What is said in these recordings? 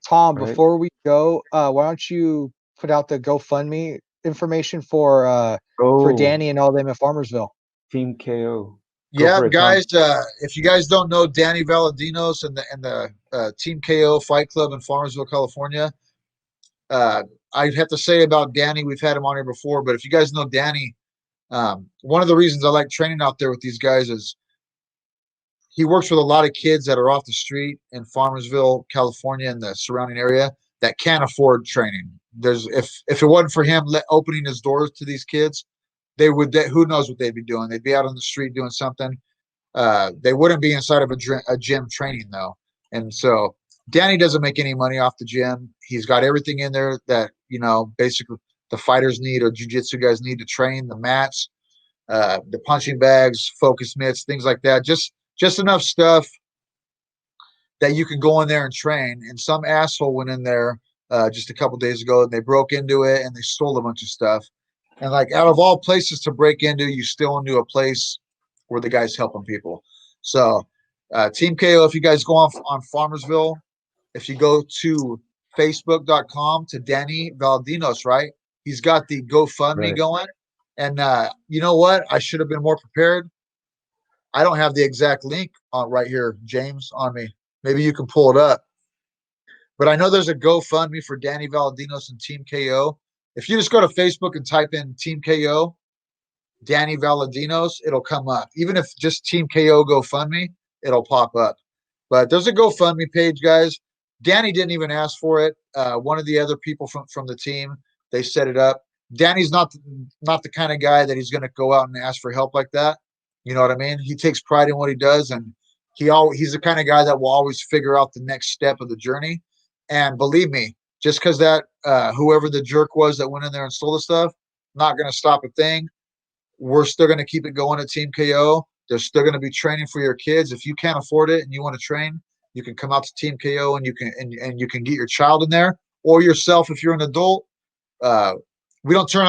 Tom, right? before we go, why don't you put out the GoFundMe information for Oh, Danny and all them at Farmersville? Team KO. Go Yeah, for it, guys. Tom. If you guys don't know Danny Valdovinos and the Team KO Fight Club in Farmersville, California, uh, I'd have to say about Danny. We've had him on here before, but if you guys know Danny, one of the reasons I like training out there with these guys is he works with a lot of kids that are off the street in Farmersville, California, and the surrounding area that can't afford training. There's if it wasn't for him opening his doors to these kids, they would. Who knows what they'd be doing? They'd be out on the street doing something. They wouldn't be inside of a gym training though. And so Danny doesn't make any money off the gym. He's got everything in there that basically the fighters need or jiu-jitsu guys need to train: the mats, the punching bags, focus mitts, things like that. Just enough stuff that you can go in there and train. And some asshole went in there just a couple days ago and they broke into it and they stole a bunch of stuff. And like out of all places to break into, you still into a place where the guy's helping people. So Team KO, if you guys go on Farmersville, if you go to Facebook.com to Danny Valdinos, right? He's got the GoFundMe Right. going. And you know what? I should have been more prepared. I don't have the exact link on right here, James, on me. Maybe you can pull it up. But I know there's a GoFundMe for Danny Valdinos and Team KO. If you just go to Facebook and type in Team KO, Danny Valadinos, it'll come up. Even if just Team KO GoFundMe, it'll pop up. But there's a GoFundMe page, guys. Danny didn't even ask for it. One of the other people from the team, they set it up. Danny's not the kind of guy that he's going to go out and ask for help like that. You know what I mean? He takes pride in what he does, and he's the kind of guy that will always figure out the next step of the journey. And believe me, just because that whoever the jerk was that went in there and stole the stuff, not going to stop a thing. We're still going to keep it going at Team KO. There's still going to be training for your kids. If you can't afford it and you want to train, you can come out to Team KO and you can get your child in there or yourself if you're an adult. Uh, we don't turn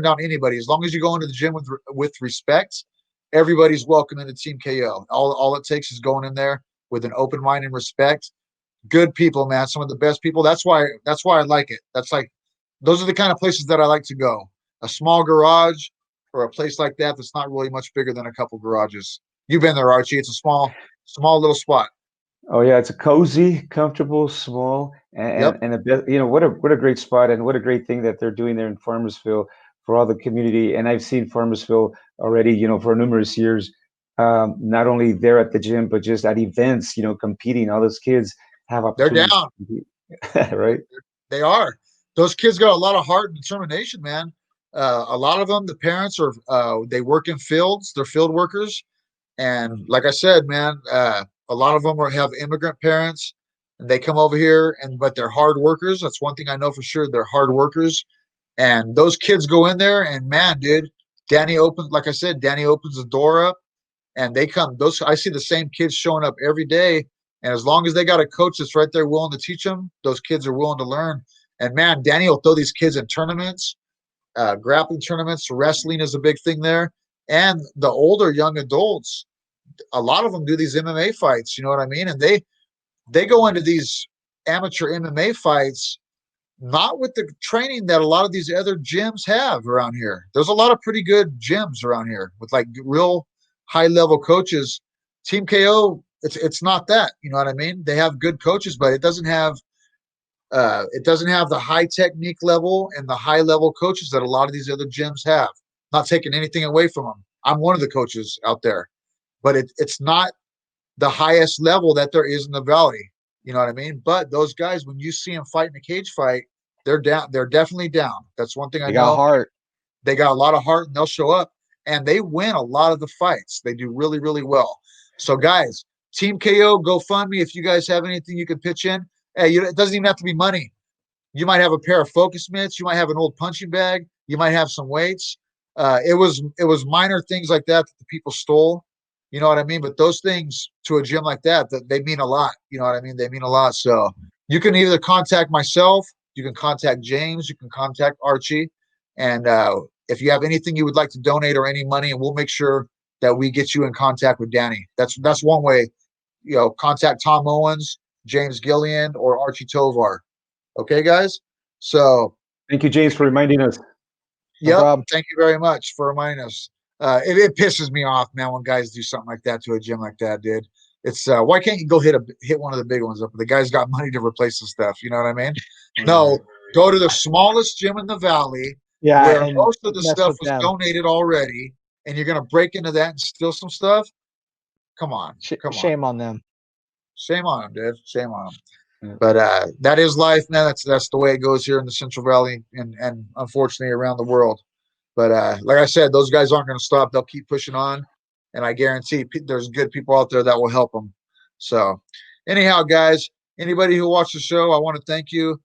down anybody as long as you go into the gym with respect. Everybody's welcome into Team KO. All it takes is going in there with an open mind and respect. Good people, man. Some of the best people. That's why I like it. Those are the kind of places that I like to go. A small garage or a place like that that's not really much bigger than a couple garages. You've been there, Archie. It's a small little spot. Oh yeah, it's a cozy, comfortable, small, Yep. and what a great spot and what a great thing that they're doing there in Farmersville for all the community. And I've seen Farmersville already, for numerous years. Not only there at the gym, but just at events, competing. All those kids have They're opportunities down. to compete, right? They are. Those kids got a lot of heart and determination, man. A lot of them, the parents are they work in fields. They're field workers, and like I said, man, a lot of them have immigrant parents, and they come over here, but they're hard workers. That's one thing I know for sure. They're hard workers, and those kids go in there, and man, dude, like I said, Danny opens the door up, and they come. Those I see the same kids showing up every day, and as long as they got a coach that's right there willing to teach them, those kids are willing to learn. And man, Danny will throw these kids in tournaments, grappling tournaments. Wrestling is a big thing there, and the older young adults, a lot of them do these MMA fights. You know what I mean? And they go into these amateur MMA fights not with the training that a lot of these other gyms have around here. There's a lot of pretty good gyms around here with like real high level coaches. Team KO, it's not that. You know what I mean? They have good coaches, but it doesn't have the high technique level and the high level coaches that a lot of these other gyms have. Not taking anything away from them. I'm one of the coaches out there, but it's not the highest level that there is in the valley. You know what I mean? But those guys, when you see them fight in a cage fight, they're down. They're definitely down. That's one thing I They got know. heart. They got a lot of heart and they'll show up and they win a lot of the fights. They do really, really well. So, guys, Team KO, GoFundMe. If you guys have anything you can pitch in, hey, it doesn't even have to be money. You might have a pair of focus mitts. You might have an old punching bag. You might have some weights. It was minor things like that the people stole. You know what I mean? But those things to a gym like that they mean a lot. You know what I mean? They mean a lot. So you can either contact myself, you can contact James, you can contact Archie, and if you have anything you would like to donate or any money, and we'll make sure that we get you in contact with Danny. That's one way. Contact Tom Owens. James Gillian, or Archie Tovar. Okay, guys? So Thank you, James, for reminding us. No yep. problem. Thank you very much for reminding us. It pisses me off, man, when guys do something like that to a gym like that, dude. It's why can't you go hit one of the big ones up? The guy's got money to replace the stuff. You know what I mean? No, go to the smallest gym in the valley Yeah, where and most of the mess stuff with was them. donated already, and you're gonna break into that and steal some stuff. Come on, come on. Shame on them. Shame on them, dude. Shame on them. Yeah. But that is life, man. That's the way it goes here in the Central Valley, and unfortunately around the world. But like I said, those guys aren't going to stop. They'll keep pushing on, and I guarantee there's good people out there that will help them. So, anyhow, guys, anybody who watched the show, I want to thank you.